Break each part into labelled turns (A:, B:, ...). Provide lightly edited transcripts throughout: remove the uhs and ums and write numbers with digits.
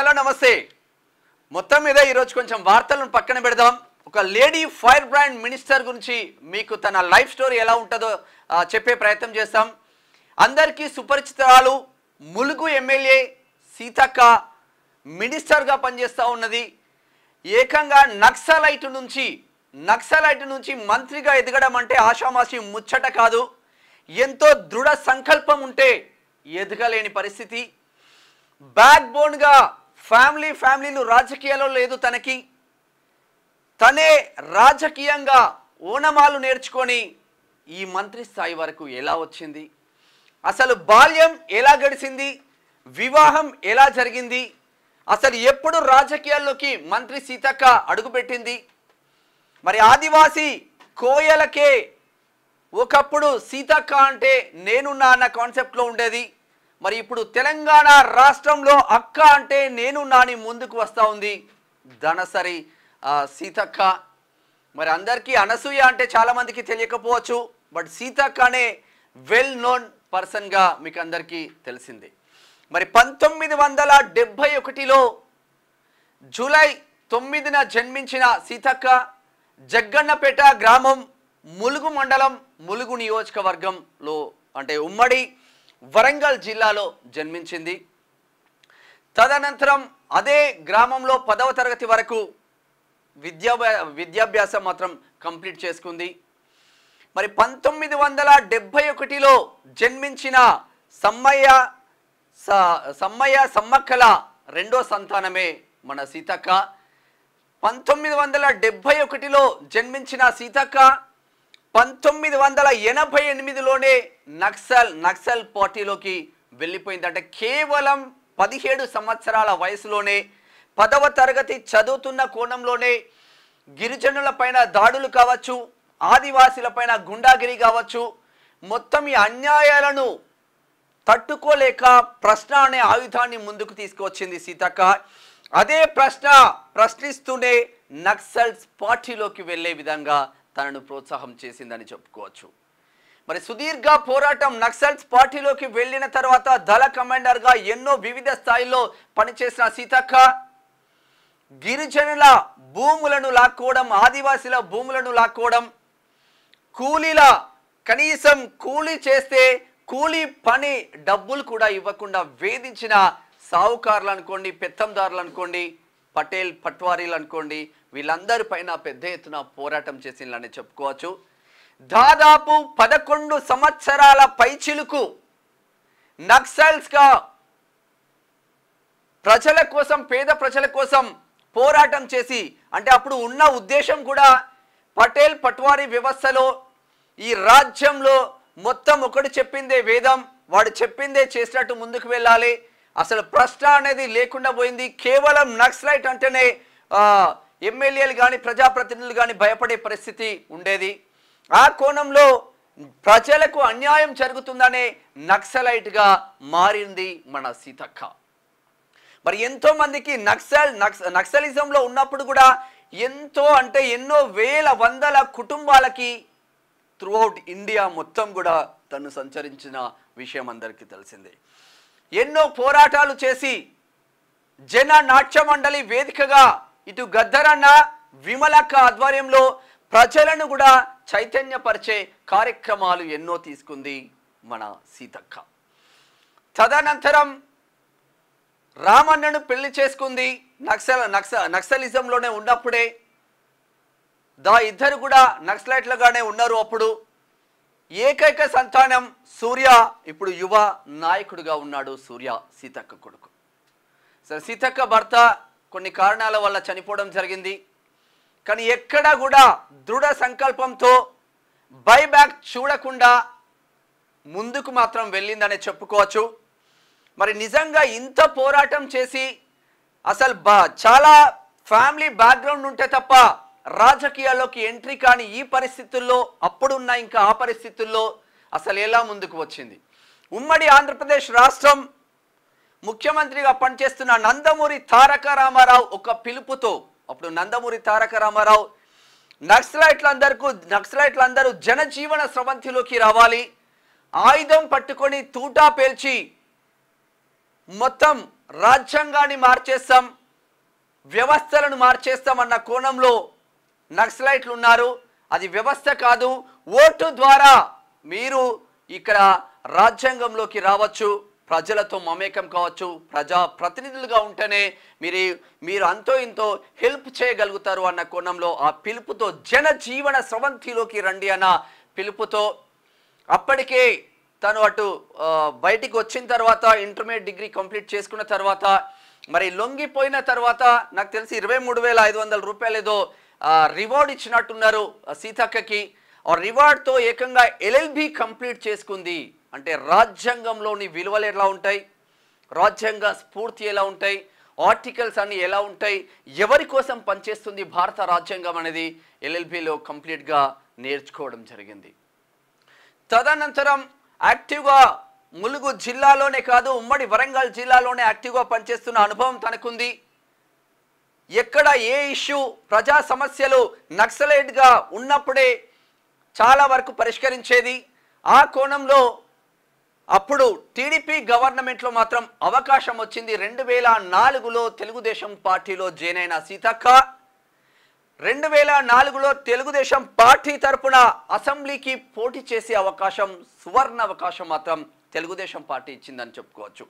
A: Hello నమస్తే. మొత్తం మీద ఈరోజు కొంచెం వార్తలను పక్కన పెడదాం. ఒక లేడీ ఫైర్ బ్రాండ్ మినిస్టర్ గురించి మీకు తన లైఫ్ స్టోరీ ఎలా ఉంటుందో చెప్పే ప్రయత్నం చేస్తాం. అందరికీ సుపరిచితురాలు ములుగు ఎమ్మెల్యే సీతక్క మినిస్టర్గా పనిచేస్తూ ఉన్నది. ఏకంగా నక్సలైట్ నుంచి మంత్రిగా ఎదగడం అంటే ఆషామాషి ముచ్చట కాదు. ఎంతో దృఢ సంకల్పం ఉంటే ఎదగలేని పరిస్థితి. బ్యాక్ బోన్గా ఫ్యామిలీలు రాజకీయాల్లో లేదు తనకి. తనే రాజకీయంగా ఓనమాలు నేర్చుకొని ఈ మంత్రి స్థాయి వరకు ఎలా వచ్చింది, అసలు బాల్యం ఎలా గడిచింది, వివాహం ఎలా జరిగింది, అసలు ఎప్పుడు రాజకీయాల్లోకి మంత్రి సీతక్క అడుగుపెట్టింది. మరి ఆదివాసీ కోయలకే ఒకప్పుడు సీతక్క అంటే నేనున్నా అన్న కాన్సెప్ట్లో ఉండేది. మరి ఇప్పుడు తెలంగాణ రాష్ట్రంలో అక్క అంటే నేనున్నా అని ముందుకు వస్తూ ఉంది ధనసరి సీతక్క. మరి అందరికీ అనసూయ అంటే చాలామందికి తెలియకపోవచ్చు, బట్ సీతక్క అనే వెల్ నోన్ పర్సన్గా మీకు అందరికీ తెలిసింది. మరి 1971లో జూలై 9న జన్మించిన సీతక్క జగ్గన్నపేట గ్రామం, ములుగు మండలం, ములుగు నియోజకవర్గంలో అంటే ఉమ్మడి వరంగల్ జిల్లాలో జన్మించింది. తదనంతరం అదే గ్రామంలో 10వ తరగతి వరకు విద్యాభ్యాసం మాత్రం కంప్లీట్ చేసుకుంది. మరి 1971లో జన్మించిన సమ్మక్కల రెండో సంతానమే మన సీతక్క. 1971లో జన్మించిన సీతక్క 1988లోనే నక్సల్ పార్టీలోకి వెళ్ళిపోయింది. అంటే కేవలం 17 సంవత్సరాల వయసులోనే 10వ తరగతి చదువుతున్న కోణంలోనే గిరిజనుల పైన దాడులు కావచ్చు, ఆదివాసీల పైన గుండాగిరి కావచ్చు, మొత్తం ఈ అన్యాయాలను తట్టుకోలేక ప్రశ్న అనే ఆయుధాన్ని ముందుకు తీసుకువచ్చింది సీతక్క. అదే ప్రశ్నిస్తూనే నక్సల్స్ పార్టీలోకి వెళ్ళే విధంగా తనను ప్రోత్సాహం చేసిందని చెప్పుకోవచ్చు. మరి సుదీర్ఘ పోరాటం నక్సల్స్ పార్టీలోకి వెళ్ళిన తర్వాత దళ కమాండర్గా ఎన్నో వివిధ స్థాయిల్లో పనిచేసిన సీతక్క గిరిజనుల భూములను లాక్కోవడం, ఆదివాసీల భూములను లాక్కోవడం, కనీసం కూలీ చేస్తే కూలీ పని డబ్బులు కూడా ఇవ్వకుండా వేధించిన సావుకారులు అనుకోండి, పెత్తందారులు అనుకోండి, పటేల్ పట్వారీలు అనుకోండి, వీళ్ళందరి పైన పెద్ద ఎత్తున పోరాటం చేసిందని చెప్పుకోవచ్చు. దాదాపు 11 సంవత్సరాల పైచిలుకు నక్సల్స్గా ప్రజల కోసం, పేద ప్రజల కోసం పోరాటం చేసి, అంటే అప్పుడు ఉన్న ఉద్దేశం కూడా పటేల్ పట్వారీ వ్యవస్థలో ఈ రాజ్యంలో మొత్తం ఒకటి చెప్పిందే వేదం, వాడు చెప్పిందే చేసినట్టు ముందుకు వెళ్ళాలి. అసలు ప్రశ్న అనేది లేకుండా పోయింది. కేవలం నక్సలైట్ అంటేనే ఎమ్మెల్యేలు కానీ ప్రజాప్రతినిధులు కానీ భయపడే పరిస్థితి ఉండేది. ఆ కోణంలో ప్రజలకు అన్యాయం జరుగుతుందనే నక్సలైట్గా మారింది మన సీతక్క. మరి ఎంతో మందికి నక్సలిజంలో ఉన్నప్పుడు కూడా ఎన్నో వేల వందల కుటుంబాలకి త్రూఅవుట్ ఇండియా మొత్తం కూడా తను సంచరించిన విషయం అందరికీ తెలిసిందే. ఎన్నో పోరాటాలు చేసి జన నాట్య మండలి వేదికగా ఇటు గద్దరన్న, విమలక్క ఆధ్వర్యంలో ప్రజలను కూడా చైతన్యపరిచే కార్యక్రమాలు ఎన్నో తీసుకుంది మన సీతక్క. తదనంతరం రామన్నను పెళ్లి చేసుకుంది. నక్సలిజంలోనే ఉన్నప్పుడే ఇద్దరు కూడా నక్సలైట్లుగానే ఉన్నారు. అప్పుడు ఏకైక సంతానం సూర్య, ఇప్పుడు యువ నాయకుడిగా ఉన్నాడు. సూర్య సీతక్క కొడుకు. సరే, సీతక్క భర్త కొన్ని కారణాల వల్ల చనిపోవడం జరిగింది. కానీ ఎక్కడా కూడా దృఢ సంకల్పంతో బైబ్యాక్ చూడకుండా ముందుకు మాత్రం వెళ్ళిందనే చెప్పుకోవచ్చు. మరి నిజంగా ఇంత పోరాటం చేసి అసలు చాలా ఫ్యామిలీ బ్యాక్గ్రౌండ్ ఉంటే తప్ప రాజకీయాల్లోకి ఎంట్రీ కానీ ఈ పరిస్థితుల్లో, అప్పుడున్న ఇంకా ఆ పరిస్థితుల్లో అసలు ఎలా ముందుకు వచ్చింది? ఉమ్మడి ఆంధ్రప్రదేశ్ రాష్ట్రం ముఖ్యమంత్రిగా పనిచేస్తున్న నందమూరి తారక రామారావు ఒక పిలుపుతో, అప్పుడు నందమూరి తారక రామారావు నక్సలైట్లందరూ జనజీవన స్రవంతిలోకి రావాలి, ఆయుధం పట్టుకొని తూటా పేల్చి మొత్తం రాజ్యాంగాన్ని మార్చేస్తాం, వ్యవస్థలను మార్చేస్తామన్న కోణంలో నక్సలైట్లు ఉన్నారు. అది వ్యవస్థ కాదు, ఓటు ద్వారా మీరు ఇక్కడ రాజ్యాంగంలోకి రావచ్చు, ప్రజలతో మమేకం కావచ్చు, ప్రజా ప్రతినిధులుగా ఉంటేనే మీరు అంతో ఇంతో హెల్ప్ చేయగలుగుతారు అన్న కోణంలో ఆ పిలుపుతో జనజీవన స్రవంతిలోకి రండి అన్న పిలుపుతో అప్పటికే తను అటు బయటికి వచ్చిన తర్వాత ఇంటర్మీడియట్ డిగ్రీ కంప్లీట్ చేసుకున్న తర్వాత మరి లొంగిపోయిన తర్వాత నాకు తెలిసి 23,500 రూపాయలు ఏదో రివార్డ్ ఇచ్చినట్టున్నారు సీతక్కకి. ఆ రివార్డ్తో ఏకంగా LLB కంప్లీట్ చేసుకుంది. అంటే రాజ్యాంగంలోని విలువలు ఎలా ఉంటాయి, రాజ్యాంగ స్ఫూర్తి ఎలా ఉంటాయి, ఆర్టికల్స్ అన్ని ఎలా ఉంటాయి, ఎవరి కోసం పనిచేస్తుంది భారత రాజ్యాంగం అనేది LLBలో కంప్లీట్గా నేర్చుకోవడం జరిగింది. తదనంతరం యాక్టివ్గా ములుగు జిల్లాలోనే కాదు ఉమ్మడి వరంగల్ జిల్లాలోనే యాక్టివ్గా పనిచేస్తున్న అనుభవం తనకుంది. ఎక్కడ ఏ ఇష్యూ ప్రజా సమస్యలు నక్సలైట్గా ఉన్నప్పుడే చాలా వరకు పరిష్కరించేది. ఆ కోణంలో అప్పుడు టీడీపీ గవర్నమెంట్లో మాత్రం అవకాశం వచ్చింది. 2004లో తెలుగుదేశం పార్టీలో జాయిన్ అయిన సీతక్క 2004లో తెలుగుదేశం పార్టీ తరపున అసెంబ్లీకి పోటీ చేసే అవకాశం, సువర్ణ అవకాశం మాత్రం తెలుగుదేశం పార్టీ ఇచ్చిందని చెప్పుకోవచ్చు.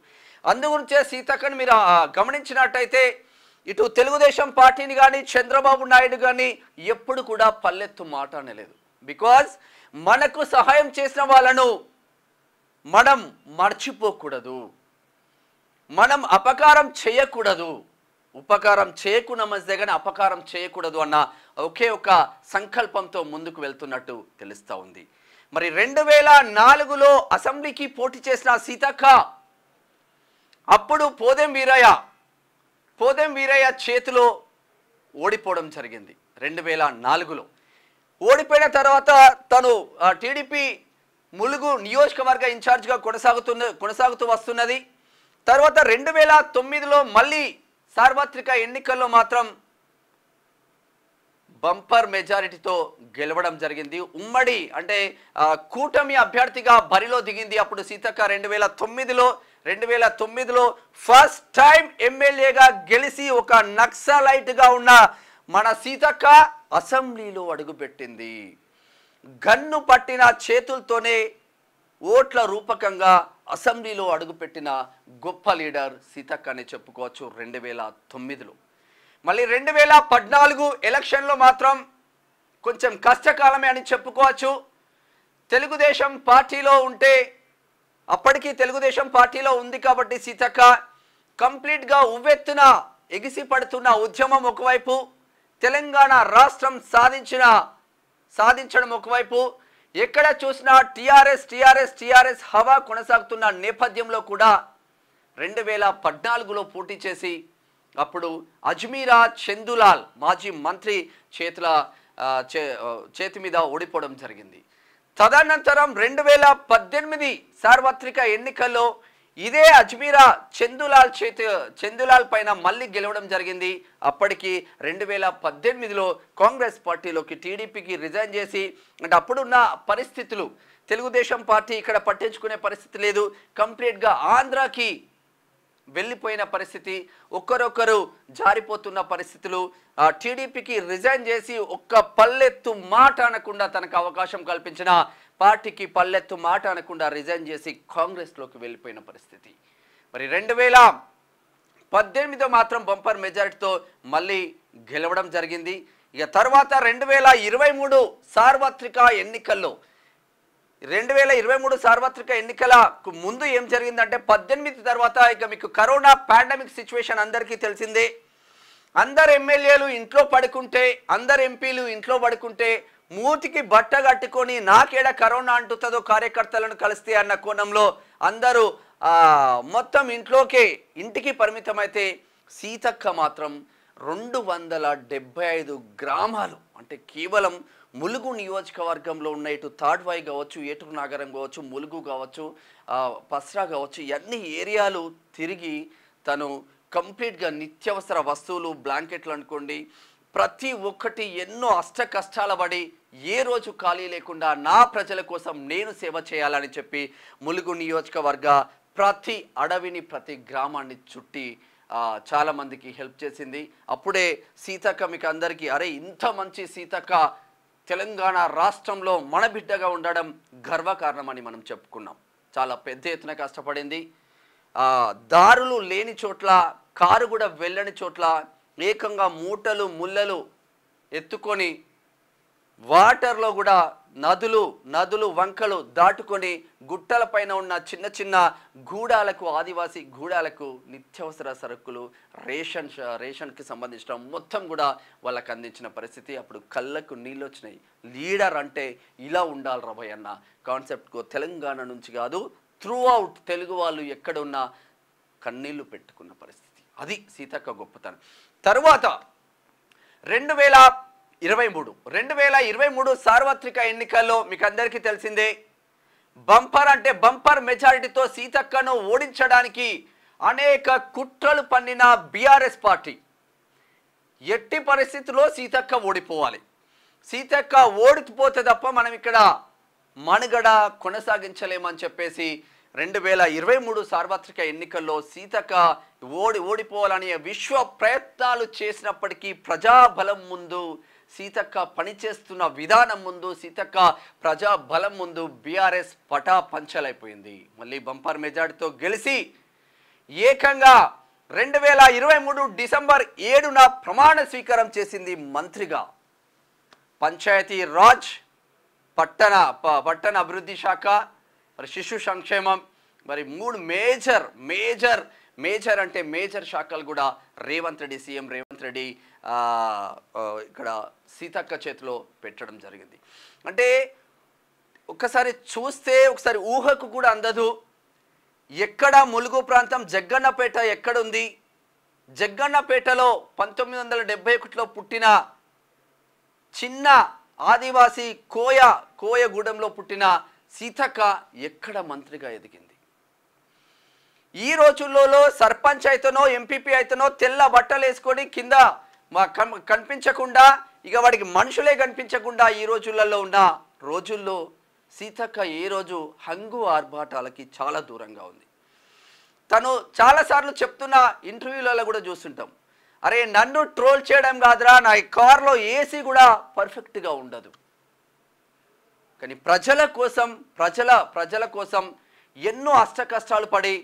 A: అందుగురించే సీతక్కని మీరు గమనించినట్టయితే ఇటు తెలుగుదేశం పార్టీని కానీ చంద్రబాబు నాయుడు కానీ ఎప్పుడు కూడా పల్లెత్తు మాట అనలేదు. బికాజ్ మనకు సహాయం చేసిన వాళ్ళను మనం మర్చిపోకూడదు, మనం అపకారం చేయకూడదు, ఉపకారం చేయకుండా మంచిదే కానీ అపకారం చేయకూడదు అన్న ఒకే ఒక సంకల్పంతో ముందుకు వెళ్తున్నట్టు తెలుస్తూ ఉంది. మరి 2004లో అసెంబ్లీకి పోటీ చేసిన సీతక్క అప్పుడు పోదెం వీరయ్య చేతిలో ఓడిపోవడం జరిగింది. 2004లో ఓడిపోయిన తర్వాత తను టీడీపీ ములుగు నియోజకవర్గ ఇన్ఛార్జ్గా కొనసాగుతూ వస్తున్నది. తర్వాత 2009లో మళ్ళీ సార్వత్రిక ఎన్నికల్లో మాత్రం బంపర్ మెజారిటీతో గెలవడం జరిగింది. ఉమ్మడి అంటే కూటమి అభ్యర్థిగా బరిలో దిగింది అప్పుడు సీతక్క 2009లో ఫస్ట్ టైం ఎమ్మెల్యేగా గెలిచి ఒక నక్సలైట్గా ఉన్న మన సీతక్క అసెంబ్లీలో అడుగుపెట్టింది. గన్ను పట్టిన చేతులతోనే ఓట్ల రూపకంగా అసెంబ్లీలో అడుగుపెట్టిన గొప్ప లీడర్ సీతక్క అని చెప్పుకోవచ్చు 2009లో. మళ్ళీ 2014 ఎలక్షన్లో మాత్రం కొంచెం కష్టకాలమే అని చెప్పుకోవచ్చు. తెలుగుదేశం పార్టీలో ఉంటే అప్పటికి తెలుగుదేశం పార్టీలో ఉంది కాబట్టి సీతక్క కంప్లీట్గా ఉవ్వెత్తున ఎగిసిపడుతున్న ఉద్యమం ఒకవైపు, తెలంగాణ రాష్ట్రం సాధించడం ఒకవైపు, ఎక్కడ చూసినా టీఆర్ఎస్ హవా కొనసాగుతున్న నేపథ్యంలో కూడా 2014లో పోటీ చేసి అప్పుడు అజ్మీరా చందులాల్ మాజీ మంత్రి చేతి మీద ఓడిపోవడం జరిగింది. తదనంతరం 2018 సార్వత్రిక ఎన్నికల్లో ఇదే అజ్మీరా చందులాల్ పైన మళ్ళీ గెలవడం జరిగింది. అప్పటికి 2018లో కాంగ్రెస్ పార్టీలోకి టీడీపీకి రిజైన్ చేసి, అంటే అప్పుడున్న పరిస్థితులు తెలుగుదేశం పార్టీ ఇక్కడ పట్టించుకునే పరిస్థితి లేదు, కంప్లీట్గా ఆంధ్రాకి వెళ్ళిపోయిన పరిస్థితి, ఒక్కరొక్కరు జారిపోతున్న పరిస్థితులు. టీడీపీకి రిజైన్ చేసి ఒక్క పల్లెత్తు మాట అనకుండా తనకు అవకాశం కల్పించిన పార్టీకి పల్లెత్తు మాట అనకుండా రిజైన్ చేసి కాంగ్రెస్లోకి వెళ్ళిపోయిన పరిస్థితి. మరి 2018 మాత్రం బంపర్ మెజారిటీతో మళ్ళీ గెలవడం జరిగింది. ఇక తర్వాత 2023 సార్వత్రిక ఎన్నికల్లో 2023 సార్వత్రిక ఎన్నికలకు ముందు ఏం జరిగిందంటే 18 తర్వాత ఇక మీకు కరోనా పాండమిక్ సిచ్యువేషన్ అందరికీ తెలిసిందే. అందరు ఎమ్మెల్యేలు ఇంట్లో పడుకుంటే, అందరు ఎంపీలు ఇంట్లో పడుకుంటే మూతికి బట్ట కట్టుకొని నాకేడ కరోనా అంటుతుందో కార్యకర్తలను కలిస్తే అన్న కోణంలో అందరూ మొత్తం ఇంటికి పరిమితమైతే సీతక్క మాత్రం 275 గ్రామాలు, అంటే కేవలం ములుగు నియోజకవర్గంలో ఉన్న ఇటు తాడ్వాయి కావచ్చు, ఏటూరు నాగరం కావచ్చు, ములుగు కావచ్చు, పస్రా కావచ్చు, అన్ని ఏరియాలు తిరిగి తను కంప్లీట్గా నిత్యావసర వస్తువులు, బ్లాంకెట్లు అనుకోండి, ప్రతి ఒక్కటి ఎన్నో అష్ట కష్టాల పడి ఏ రోజు ఖాళీ లేకుండా నా ప్రజల కోసం నేను సేవ చేయాలని చెప్పి ములుగు నియోజకవర్గ ప్రతి అడవిని ప్రతి గ్రామాన్ని చుట్టి చాలా మందికి హెల్ప్ చేసింది. అప్పుడే సీతక్క మీకు అందరికీ అరే ఇంత మంచి సీతక్క తెలంగాణ రాష్ట్రంలో మన బిడ్డగా ఉండడం గర్వకారణమని మనం చెప్పుకున్నాం. చాలా పెద్ద ఎత్తున కష్టపడింది. దారులు లేని చోట్ల, కారు కూడా వెళ్ళని చోట్ల ఏకంగా మూటలు ముళ్ళలు ఎత్తుకొని వాటర్లో కూడా నదులు వంకలు దాటుకొని గుట్టల పైన ఉన్న చిన్న చిన్న గూడాలకు, ఆదివాసీ గూడాలకు నిత్యావసర సరుకులు, రేషన్కి సంబంధించిన మొత్తం కూడా వాళ్ళకి అందించిన పరిస్థితి. అప్పుడు కళ్ళకు నీళ్ళు వచ్చినాయి. లీడర్ అంటే ఇలా ఉండాలి రాబోయ్ అన్న కాన్సెప్ట్కు తెలంగాణ నుంచి కాదు, త్రూ అవుట్ తెలుగు వాళ్ళు ఎక్కడున్నా కన్నీళ్లు పెట్టుకున్న పరిస్థితి. అది సీతక్క గొప్పతనం. తరువాత 2023 సార్వత్రిక ఎన్నికల్లో మీకు అందరికీ తెలిసిందే, బంపర్ అంటే బంపర్ మెజారిటీతో సీతక్కను ఓడించడానికి అనేక కుట్రలు పన్నిన బీఆర్ఎస్ పార్టీ ఎట్టి పరిస్థితుల్లో సీతక్క ఓడిపోవాలి, సీతక్క ఓడిపోతే తప్ప మనం ఇక్కడ మనుగడ కొనసాగించలేమని చెప్పేసి 2023 సార్వత్రిక ఎన్నికల్లో సీతక్క ఓడిపోవాలని విశ్వ ప్రయత్నాలు చేసినప్పటికీ ప్రజాబలం ముందు, సీతక్క పనిచేస్తున్న విధానం ముందు, సీతక్క ప్రజాబలం ముందు బీఆర్ఎస్ పటాపంచలైపోయింది. మళ్ళీ బంపర్ మెజార్టీతో గెలిచి ఏకంగా 2023 డిసెంబర్ 7న ప్రమాణ స్వీకారం చేసింది మంత్రిగా. పంచాయతీ రాజ్, పట్టణ అభివృద్ధి శాఖ, మరి శిశు సంక్షేమం, మరి 3 మేజర్ అంటే మేజర్ శాఖలు కూడా సీఎం రేవంత్ రెడ్డి ఇక్కడ సీతక్క చేతిలో పెట్టడం జరిగింది. అంటే ఒకసారి చూస్తే ఒకసారి ఊహకు కూడా అందదు. ఎక్కడ ములుగు ప్రాంతం జగ్గన్నపేట ఎక్కడుంది? జగ్గన్నపేటలో 1971లో పుట్టిన చిన్న ఆదివాసీ కోయగూడెంలో పుట్టిన సీతక్క ఎక్కడ మంత్రిగా ఎదిగింది? ఈ రోజుల్లో సర్పంచ్ అయితేనో ఎంపీపీ అయితేనో తెల్ల బట్టలు వేసుకొని కింద కనిపించకుండా, ఇక వాడికి మనుషులే కనిపించకుండా ఈ రోజుల్లో సీతక్క ఏ రోజు హంగు ఆర్భాటాలకి చాలా దూరంగా ఉంది. తను చాలాసార్లు చెప్తున్న ఇంటర్వ్యూలలో కూడా చూస్తుంటాం, అరే నన్ను ట్రోల్ చేయడం కాదురా, నా కార్లో ఏసీ కూడా పర్ఫెక్ట్గా ఉండదు. కానీ ప్రజల కోసం ఎన్నో అష్టకష్టాలు పడి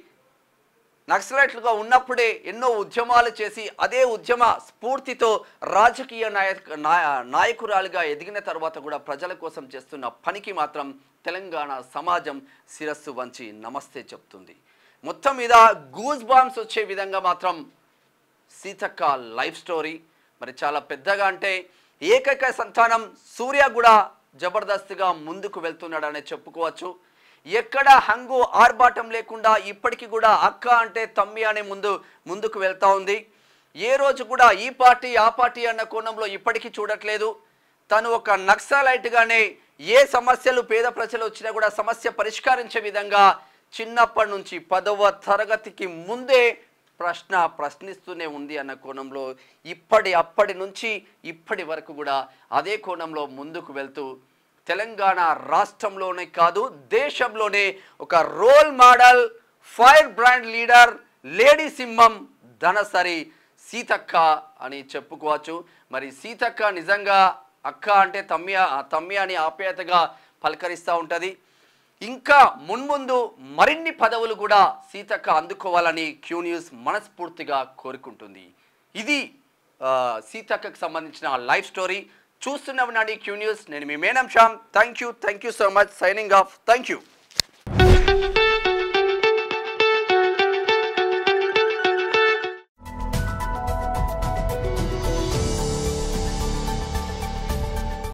A: నక్సలైట్లుగా ఉన్నప్పుడే ఎన్నో ఉద్యమాలు చేసి అదే ఉద్యమ స్ఫూర్తితో రాజకీయ నాయకురాలుగా ఎదిగిన తర్వాత కూడా ప్రజల కోసం చేస్తున్న పనికి మాత్రం తెలంగాణ సమాజం శిరస్సు వంచి నమస్తే చెప్తుంది. మొత్తం మీద గూస్ బాంబ్స్ వచ్చే విధంగా మాత్రం సీతక్క లైఫ్ స్టోరీ. మరి చాలా పెద్దగా అంటే ఏకైక సంతానం సూర్య కూడా జబర్దస్త్గా ముందుకు వెళ్తున్నాడనే చెప్పుకోవచ్చు. ఎక్కడ హంగు ఆర్భాటం లేకుండా ఇప్పటికీ కూడా అక్క అంటే తమ్మి అనే ముందుకు వెళ్తా ఉంది. ఏ రోజు కూడా ఈ పార్టీ ఆ పార్టీ అన్న కోణంలో ఇప్పటికీ చూడట్లేదు. తను ఒక నక్సలైట్గానే ఏ సమస్యలు పేద ప్రజలు వచ్చినా కూడా సమస్య పరిష్కరించే విధంగా చిన్నప్పటి నుంచి 10వ తరగతికి ముందే ప్రశ్నిస్తూనే ఉంది అన్న కోణంలో అప్పటి నుంచి ఇప్పటి వరకు కూడా అదే కోణంలో ముందుకు వెళ్తూ తెలంగాణ రాష్ట్రంలోనే కాదు దేశంలోనే ఒక role model, firebrand leader, lady సింహం ధనసరి సీతక్క అని చెప్పుకోవచ్చు. మరి సీతక్క నిజంగా అక్క అంటే తమ్మి అని ఆప్యాయతగా పలకరిస్తూ ఉంటుంది. ఇంకా మున్ముందు మరిన్ని పదవులు కూడా సీతక్క అందుకోవాలని క్యూ న్యూస్ మనస్ఫూర్తిగా కోరుకుంటుంది. ఇది సీతక్కకు సంబంధించిన లైఫ్ స్టోరీ. చూస్తున్నాం నాడి క్యూ న్యూస్. నేను మీ మేనం Shyam. Thank you so much. Signing off. Thank you.